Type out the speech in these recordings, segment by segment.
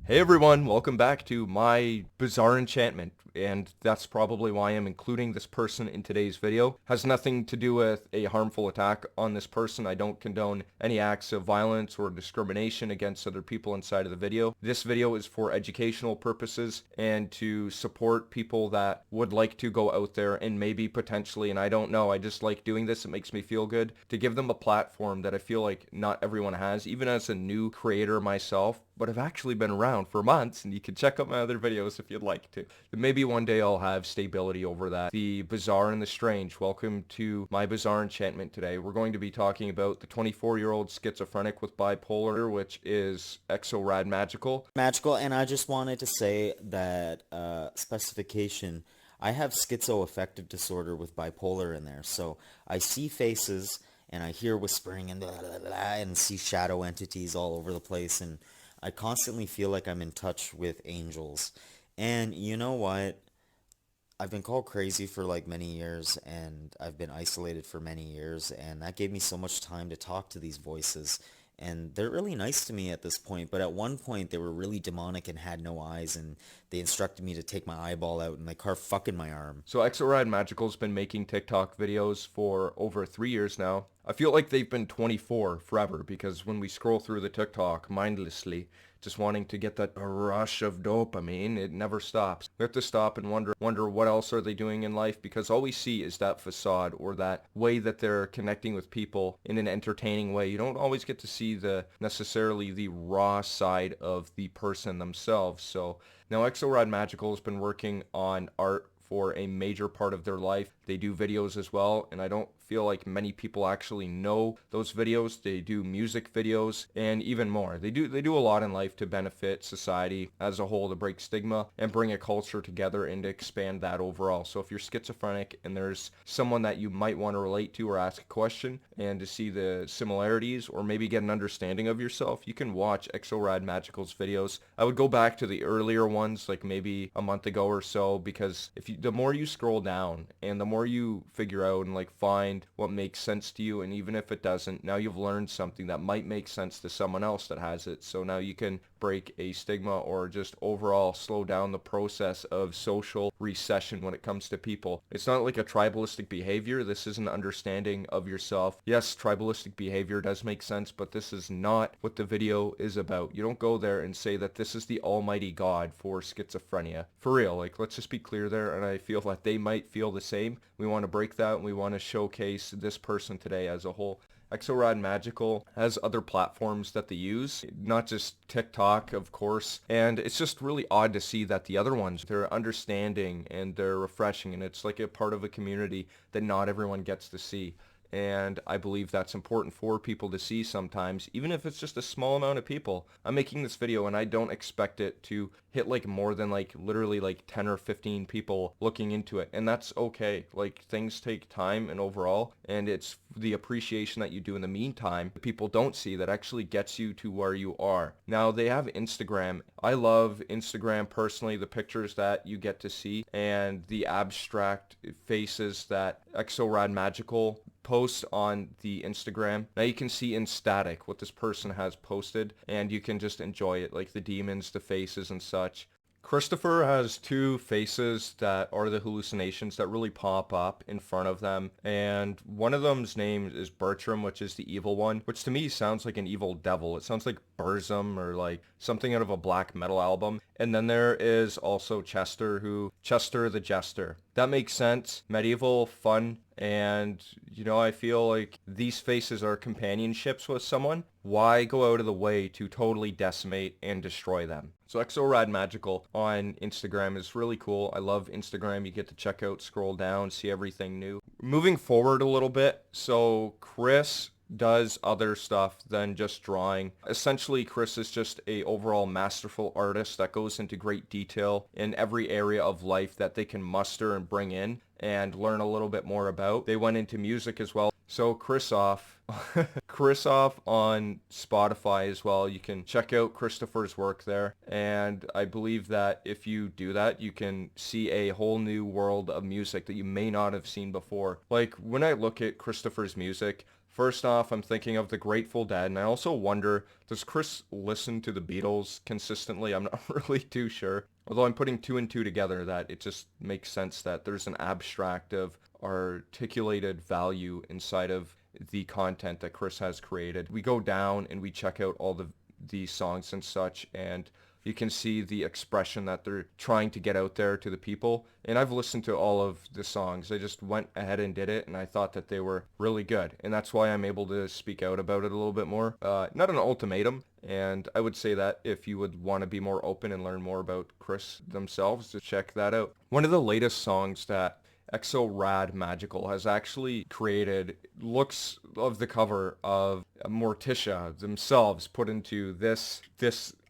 Hey everyone, welcome back to my bizarre enchantment, and that's probably why I'm including this person in today's video. Has nothing to do with a harmful attack on this person. I don't condone any acts of violence or discrimination against other people inside of the video. This video is for educational purposes and to support people that would like to go out there and maybe potentially, and I don't know, I just like doing this, it makes me feel good, to give them a platform that I feel like not everyone has, even as a new creator myself, but I've actually been around for months, and you can check out my other videos if you'd like to. But maybe one day I'll have stability over that. The bizarre and the strange. Welcome to my bizarre enchantment today. We're going to be talking about the 24-year-old schizophrenic with bipolar, which is xoradmagical. Magical, and I just wanted to say that specification, I have schizoaffective disorder with bipolar in there, so I see faces and I hear whispering and blah, blah, blah, and see shadow entities all over the place, and I constantly feel like I'm in touch with angels. And you know what? I've been called crazy for like many years, and I've been isolated for many years, and that gave me so much time to talk to these voices. And they're really nice to me at this point, but at one point they were really demonic and had no eyes, and they instructed me to take my eyeball out and they carved fuck in my arm. So Xorad Magical's been making TikTok videos for over 3 years now. I feel like they've been 24 forever because when we scroll through the TikTok mindlessly, just wanting to get that rush of dopamine, it never stops. We have to stop and wonder what else are they doing in life, because all we see is that facade or that way that they're connecting with people in an entertaining way. You don't always get to see the necessarily the raw side of the person themselves. So now Xorad Magical has been working on art for a major part of their life. They do videos as well, and I don't feel like many people actually know those videos. They do music videos and even more. They do a lot in life to benefit society as a whole, to break stigma and bring a culture together and to expand that overall. So if you're schizophrenic and there's someone that you might want to relate to or ask a question and to see the similarities or maybe get an understanding of yourself, you can watch Xorad Magical's videos. I would go back to the earlier ones, like maybe a month ago or so, because the more you scroll down and the more you figure out and like find what makes sense to you, and even if it doesn't, now you've learned something that might make sense to someone else that has it. So now you can break a stigma or just overall slow down the process of social recession when it comes to people. It's not like a tribalistic behavior. This is an understanding of yourself. Yes, tribalistic behavior does make sense, but this is not what the video is about. You don't go there and say that this is the almighty God for schizophrenia. For real, like, let's just be clear there, and I feel that they might feel the same. We want to break that, and we want to showcase this person today as a whole. Xorad Magical has other platforms that they use, not just TikTok, of course, and it's just really odd to see that the other ones, they're understanding and they're refreshing, and it's like a part of a community that not everyone gets to see. And I believe that's important for people to see sometimes, even if it's just a small amount of people. I'm making this video and I don't expect it to hit like more than like literally like 10 or 15 people looking into it, and that's okay. Like, things take time and overall, and it's the appreciation that you do in the meantime that people don't see that actually gets you to where you are. Now they have Instagram. I love Instagram personally, the pictures that you get to see and the abstract faces that Xorad Magical post on the Instagram. Now you can see in static what this person has posted, and you can just enjoy it, like the demons, the faces and such. Christopher has two faces that are the hallucinations that really pop up in front of them, and one of them's name is Bertram, which is the evil one, which to me sounds like an evil devil. It sounds like Burzum or like something out of a black metal album. And then there is also Chester the Jester. That makes sense. Medieval, fun, and I feel like these faces are companionships with someone. Why go out of the way to totally decimate and destroy them? So Xorad Magical on Instagram is really cool. I love Instagram. You get to check out, scroll down, see everything new. Moving forward a little bit, so Chris does other stuff than just drawing. Essentially, Chris is just a overall masterful artist that goes into great detail in every area of life that they can muster and bring in and learn a little bit more about. They went into music as well. So Chrissoff, Chrissoff on Spotify as well. You can check out Christopher's work there. And I believe that if you do that, you can see a whole new world of music that you may not have seen before. Like, when I look at Christopher's music, First off, I'm thinking of the Grateful Dead, and I also wonder, does Chris listen to the Beatles consistently? I'm not really too sure. Although I'm putting two and two together, that it just makes sense that there's an abstract of articulated value inside of the content that Chris has created. We go down and we check out all the songs and such, and you can see the expression that they're trying to get out there to the people. And I've listened to all of the songs. I just went ahead and did it, and I thought that they were really good. And that's why I'm able to speak out about it a little bit more. Not an ultimatum. And I would say that if you would want to be more open and learn more about Chris themselves, to check that out. One of the latest songs that xoradmagical has actually created looks of the cover of Morticia themselves put into this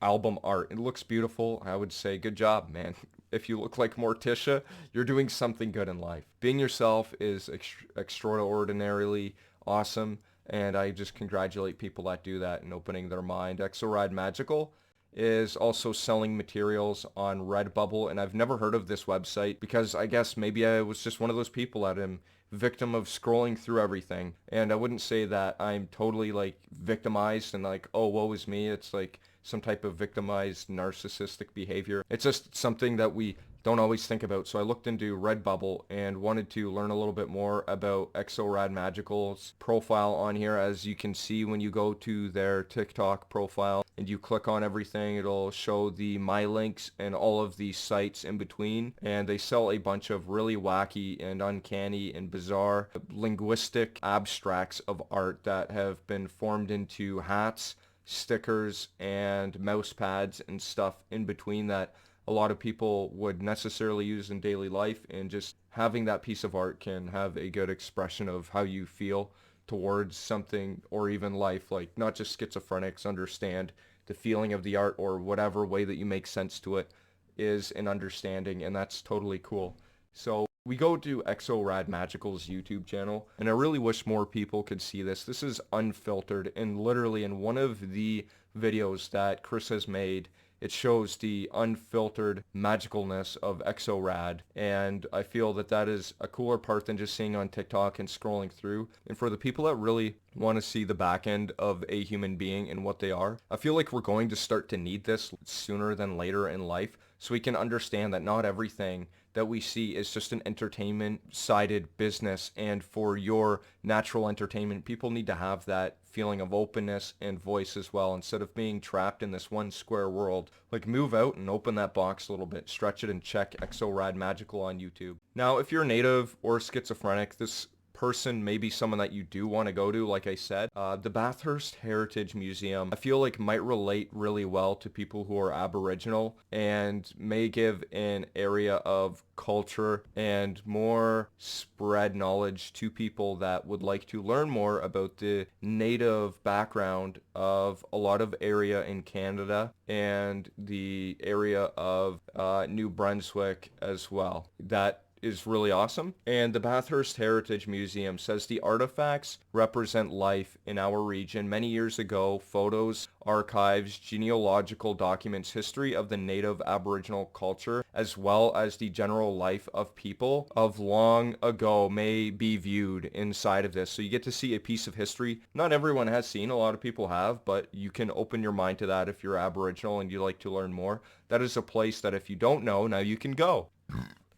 album art. It looks beautiful. I would say good job, man. If you look like Morticia, you're doing something good in life. Being yourself is extraordinarily awesome, and I just congratulate people that do that and opening their mind. xoradmagical is also selling materials on Redbubble, and I've never heard of this website because I guess maybe I was just one of those people that am victim of scrolling through everything. And I wouldn't say that I'm totally like victimized and like, oh, woe is me. It's like some type of victimized narcissistic behavior. It's just something that we don't always think about. So I looked into Redbubble and wanted to learn a little bit more about xoradmagical's profile on here. As you can see, when you go to their TikTok profile and you click on everything, it'll show the my links and all of the sites in between. And they sell a bunch of really wacky and uncanny and bizarre linguistic abstracts of art that have been formed into hats, stickers, and mouse pads and stuff in between that a lot of people would necessarily use in daily life, and just having that piece of art can have a good expression of how you feel towards something or even life. Like, not just schizophrenics understand the feeling of the art, or whatever way that you make sense to it is an understanding, and that's totally cool. So we go to xoradmagical's YouTube channel, and I really wish more people could see this. This is unfiltered, and literally in one of the videos that Chris has made, it shows the unfiltered magicalness of Xorad, and I feel that that is a cooler part than just seeing on TikTok and scrolling through. And for the people that really want to see the back end of a human being and what they are, I feel like we're going to start to need this sooner than later in life, so we can understand that not everything that we see is just an entertainment-sided business, and for your natural entertainment, people need to have that feeling of openness and voice as well, instead of being trapped in this one square world. Like, move out and open that box a little bit, stretch it, and check xoradmagical on YouTube. Now, if you're native or schizophrenic, this person may be someone that you do want to go to. Like I said, the Bathurst Heritage Museum, I feel like might relate really well to people who are Aboriginal, and may give an area of culture and more spread knowledge to people that would like to learn more about the native background of a lot of area in Canada and the area of New Brunswick as well. That is really awesome. And the Bathurst Heritage Museum says the artifacts represent life in our region many years ago. Photos, archives, genealogical documents, history of the native Aboriginal culture, as well as the general life of people of long ago may be viewed inside of this. So you get to see a piece of history not everyone has seen. A lot of people have, but you can open your mind to that if you're Aboriginal and you like to learn more. That is a place that if you don't know, now you can go.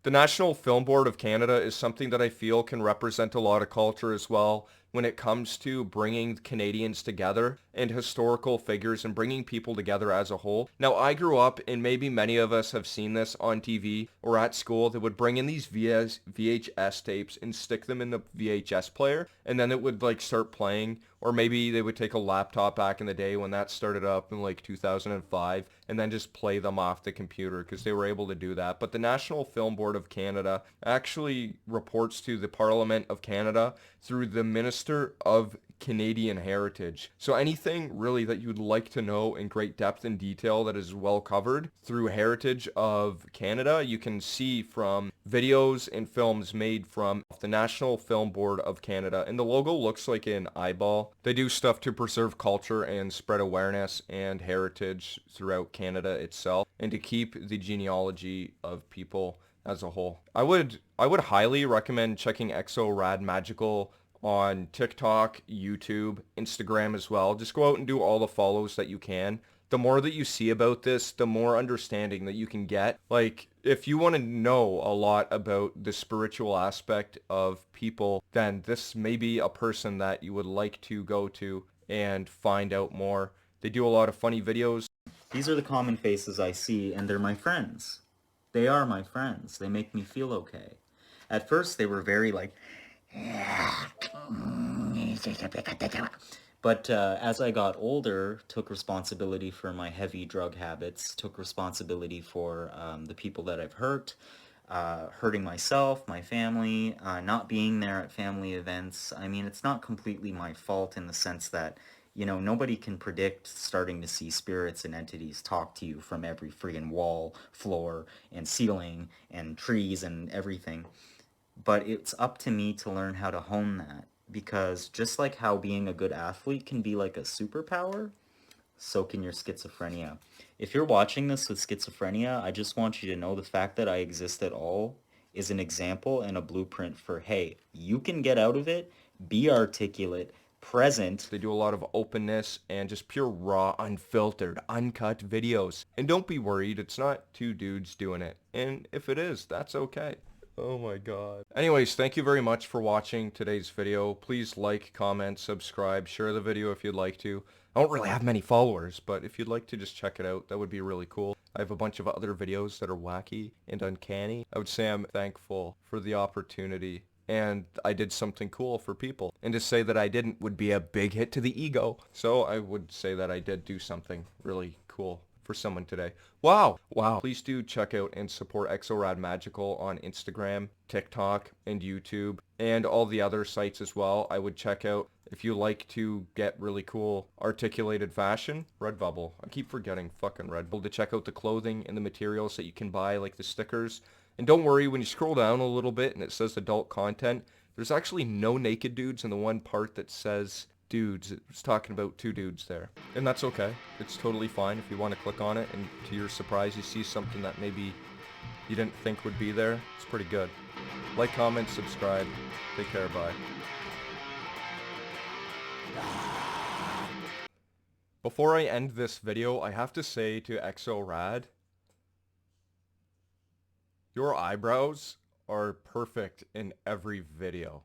The National Film Board of Canada is something that I feel can represent a lot of culture as well when it comes to bringing Canadians together and historical figures and bringing people together as a whole. Now, I grew up, and maybe many of us have seen this on TV or at school. They would bring in these VHS tapes and stick them in the VHS player, and then it would like start playing. Or maybe they would take a laptop back in the day when that started up in like 2005 and then just play them off the computer, because they were able to do that. But the National Film Board of Canada actually reports to the Parliament of Canada through the Minister of Canadian Heritage. So anything really that you'd like to know in great depth and detail that is well covered through Heritage of Canada, you can see from videos and films made from the National Film Board of Canada. And the logo looks like an eyeball. They do stuff to preserve culture and spread awareness and heritage throughout Canada itself, and to keep the genealogy of people as a whole. I would highly recommend checking xoradmagical on TikTok, YouTube, Instagram as well. Just go out and do all the follows that you can. The more that you see about this, the more understanding that you can get. Like, if you want to know a lot about the spiritual aspect of people, then this may be a person that you would like to go to and find out more. They do a lot of funny videos. These are the common faces I see, and they're my friends. They are my friends. They make me feel okay. At first, they were very like... But as I got older, took responsibility for my heavy drug habits, took responsibility for the people that I've hurt, hurting myself, my family, not being there at family events. I mean, it's not completely my fault in the sense that, you know, nobody can predict starting to see spirits and entities talk to you from every friggin' wall, floor, and ceiling, and trees and everything. But it's up to me to learn how to hone that. Because just like how being a good athlete can be like a superpower, so can your schizophrenia. If you're watching this with schizophrenia, I just want you to know the fact that I exist at all is an example and a blueprint for, hey, you can get out of it, be articulate, present. They do a lot of openness and just pure raw, unfiltered, uncut videos. And don't be worried, it's not two dudes doing it. And if it is, that's okay. Oh my god. Anyways, thank you very much for watching today's video. Please like, comment, subscribe, share the video if you'd like to. I don't really have many followers, but if you'd like to just check it out, that would be really cool. I have a bunch of other videos that are wacky and uncanny. I would say I'm thankful for the opportunity and I did something cool for people. And to say that I didn't would be a big hit to the ego. So I would say that I did do something really cool for someone today. Wow. Please do check out and support xoradmagical on Instagram, TikTok, and YouTube, and all the other sites as well. I would check out if you like to get really cool articulated fashion. Redbubble. I keep forgetting fucking Redbubble. To check out the clothing and the materials that you can buy, like the stickers. And don't worry, when you scroll down a little bit and it says adult content, there's actually no naked dudes in the one part that says dudes. It's talking about two dudes there. And that's okay. It's totally fine if you want to click on it and to your surprise you see something that maybe you didn't think would be there. It's pretty good. Like, comment, subscribe. Take care, bye. Before I end this video, I have to say to Xorad, your eyebrows are perfect in every video.